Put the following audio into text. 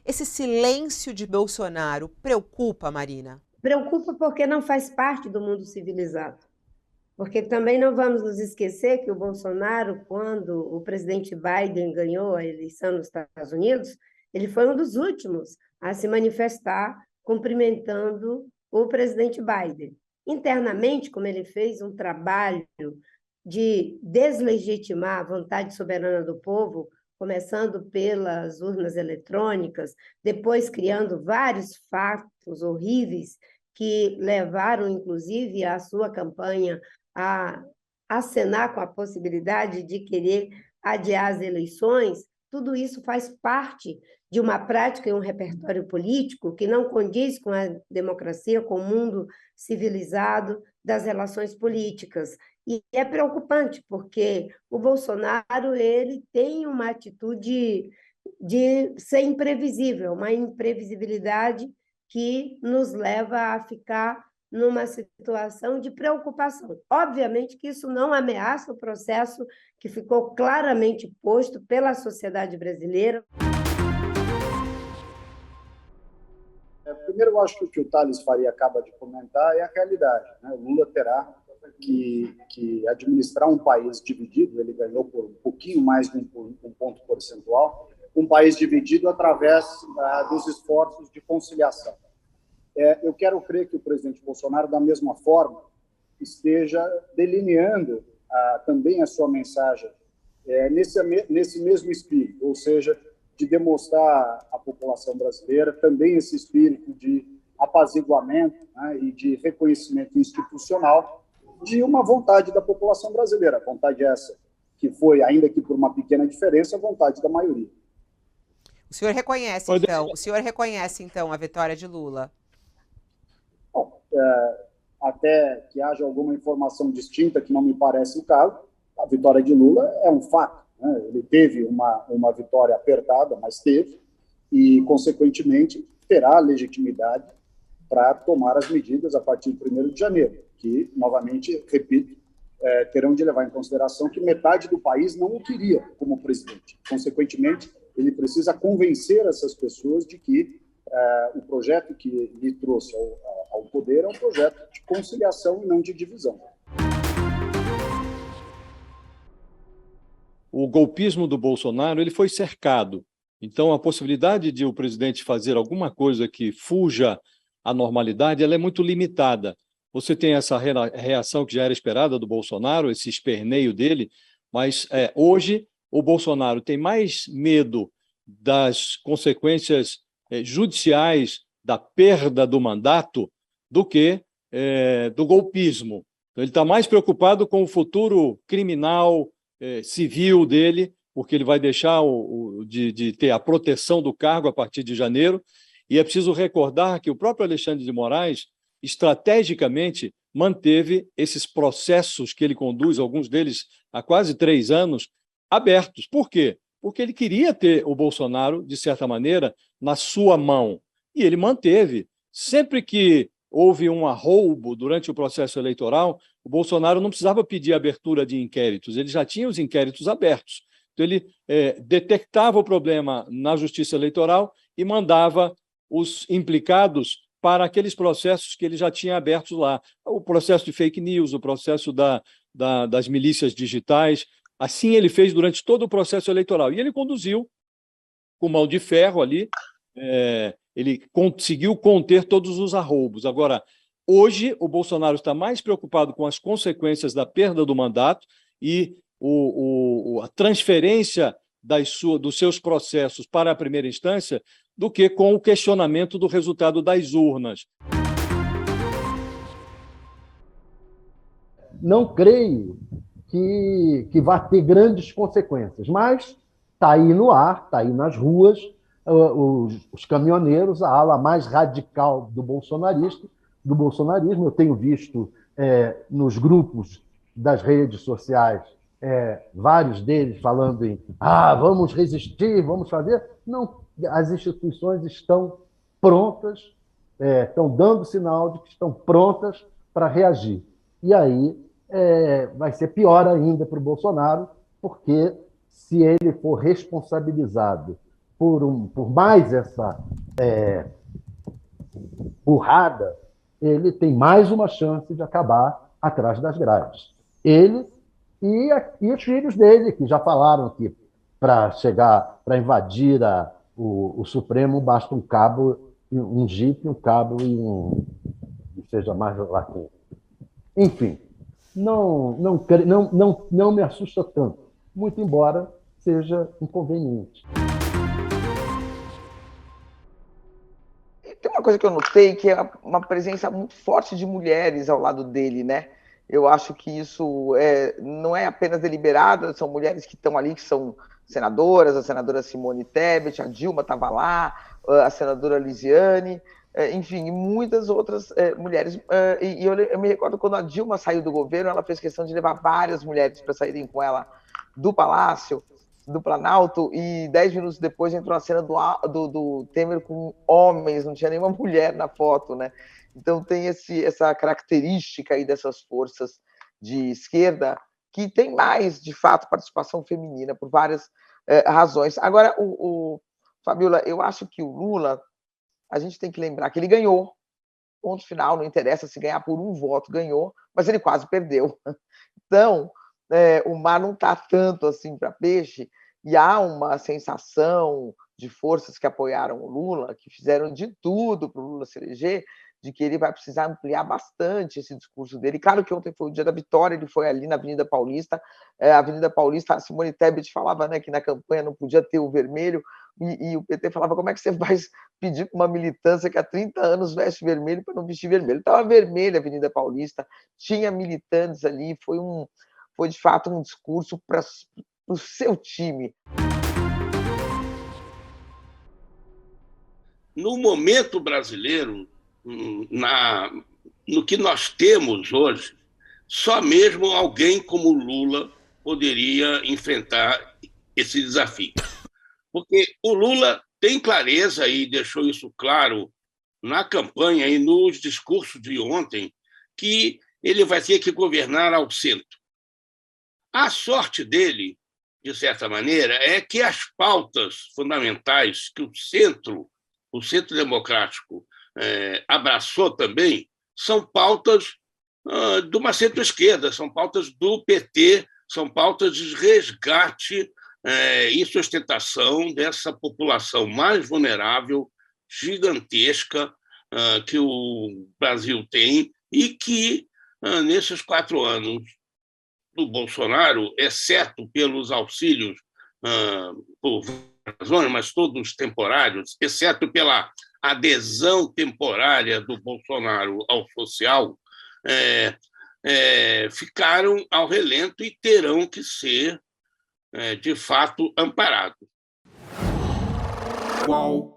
Esse silêncio de Bolsonaro preocupa, Marina? Preocupa porque não faz parte do mundo civilizado. Porque também não vamos nos esquecer que o Bolsonaro, quando o presidente Biden ganhou a eleição nos Estados Unidos, ele foi um dos últimos a se manifestar cumprimentando o presidente Biden. Internamente, como ele fez um trabalho de deslegitimar a vontade soberana do povo, começando pelas urnas eletrônicas, depois criando vários fatos horríveis que levaram, inclusive, a sua campanha a acenar com a possibilidade de querer adiar as eleições, tudo isso faz parte de uma prática e um repertório político que não condiz com a democracia, com o mundo civilizado das relações políticas. E é preocupante, porque o Bolsonaro ele tem uma atitude de ser imprevisível, uma imprevisibilidade que nos leva a ficar numa situação de preocupação. Obviamente que isso não ameaça o processo que ficou claramente posto pela sociedade brasileira. Primeiro, eu acho que o Thales Faria acaba de comentar é a realidade, né? O Lula terá que administrar um país dividido, ele ganhou por um pouquinho mais de um ponto percentual, um país dividido através dos esforços de conciliação. Eu quero crer que o presidente Bolsonaro, da mesma forma, esteja delineando também a sua mensagem nesse mesmo espírito, ou seja, de demonstrar à população brasileira também esse espírito de apaziguamento, né, e de reconhecimento institucional de uma vontade da população brasileira, vontade essa que foi, ainda que por uma pequena diferença, a vontade da maioria. O senhor reconhece então a vitória de Lula? Bom, até que haja alguma informação distinta, que não me parece o caso, a vitória de Lula é um fato. Ele teve uma vitória apertada, mas teve, e, consequentemente, terá legitimidade para tomar as medidas a partir de 1º de janeiro, que, novamente, repito, terão de levar em consideração que metade do país não o queria como presidente. Consequentemente, ele precisa convencer essas pessoas de que o projeto que lhe trouxe ao poder é um projeto de conciliação e não de divisão. O golpismo do Bolsonaro ele foi cercado. Então, a possibilidade de o presidente fazer alguma coisa que fuja à normalidade ela é muito limitada. Você tem essa reação que já era esperada do Bolsonaro, esse esperneio dele, mas hoje o Bolsonaro tem mais medo das consequências judiciais da perda do mandato do que do golpismo. Então, ele está mais preocupado com o futuro criminal, civil dele, porque ele vai deixar de ter a proteção do cargo a partir de janeiro. E é preciso recordar que o próprio Alexandre de Moraes, estrategicamente, manteve esses processos que ele conduz, alguns deles há quase 3 anos, abertos. Por quê? Porque ele queria ter o Bolsonaro, de certa maneira, na sua mão. E ele manteve. Sempre que houve um arroubo durante o processo eleitoral, o Bolsonaro não precisava pedir abertura de inquéritos, ele já tinha os inquéritos abertos. Então, ele detectava o problema na Justiça Eleitoral e mandava os implicados para aqueles processos que ele já tinha abertos lá. O processo de fake news, o processo das milícias digitais. Assim ele fez durante todo o processo eleitoral. E ele conduziu com mão de ferro ali, ele conseguiu conter todos os arroubos. Agora, hoje, o Bolsonaro está mais preocupado com as consequências da perda do mandato e a transferência dos seus processos para a primeira instância do que com o questionamento do resultado das urnas. Não creio que vá ter grandes consequências, mas está aí no ar, está aí nas ruas, os caminhoneiros, a ala mais radical do bolsonarismo. Eu tenho visto nos grupos das redes sociais vários deles falando em vamos resistir, vamos fazer. Não, as instituições estão prontas, estão dando sinal de que estão prontas para reagir. E aí vai ser pior ainda para o Bolsonaro, porque se ele for responsabilizado por mais essa burrada, ele tem mais uma chance de acabar atrás das grades. Ele e os filhos dele, que já falaram que para invadir o Supremo, basta um cabo, um jipe, um cabo e seja mais lá com. Enfim, não me assusta tanto, muito embora seja inconveniente. Tem uma coisa que eu notei, que é uma presença muito forte de mulheres ao lado dele, né? Eu acho que isso não é apenas deliberado, são mulheres que estão ali, que são senadoras, a senadora Simone Tebet, a Dilma estava lá, a senadora Lisiane, enfim, e muitas outras mulheres. E eu me recordo quando a Dilma saiu do governo, ela fez questão de levar várias mulheres para saírem com ela do Palácio, do Planalto, e 10 minutos depois entrou a cena do Temer com homens, não tinha nenhuma mulher na foto, né? Então tem essa característica aí dessas forças de esquerda que tem mais, de fato, participação feminina por várias razões. Agora, Fabiola, eu acho que o Lula, a gente tem que lembrar que ele ganhou, ponto final, não interessa se ganhar por um voto, ganhou, mas ele quase perdeu. Então, o mar não está tanto assim para peixe, e há uma sensação de forças que apoiaram o Lula, que fizeram de tudo para o Lula se eleger, de que ele vai precisar ampliar bastante esse discurso dele. Claro que ontem foi o dia da vitória, ele foi ali na Avenida Paulista, a Simone Tebet falava, né, que na campanha não podia ter o vermelho, e o PT falava, como é que você vai pedir para uma militância que há 30 anos veste vermelho para não vestir vermelho? Estava vermelha a Avenida Paulista, tinha militantes ali, foi de fato um discurso para o seu time. No momento brasileiro, no que nós temos hoje, só mesmo alguém como Lula poderia enfrentar esse desafio. Porque o Lula tem clareza e deixou isso claro na campanha e nos discursos de ontem, que ele vai ter que governar ao centro. A sorte dele, de certa maneira, é que as pautas fundamentais que o centro democrático abraçou também são pautas de uma centro-esquerda, são pautas do PT, são pautas de resgate e sustentação dessa população mais vulnerável, gigantesca, que o Brasil tem e que, nesses 4 anos do Bolsonaro, exceto pelos auxílios por razões, mas todos temporários, exceto pela adesão temporária do Bolsonaro ao social, ficaram ao relento e terão que ser, de fato, amparados. Qual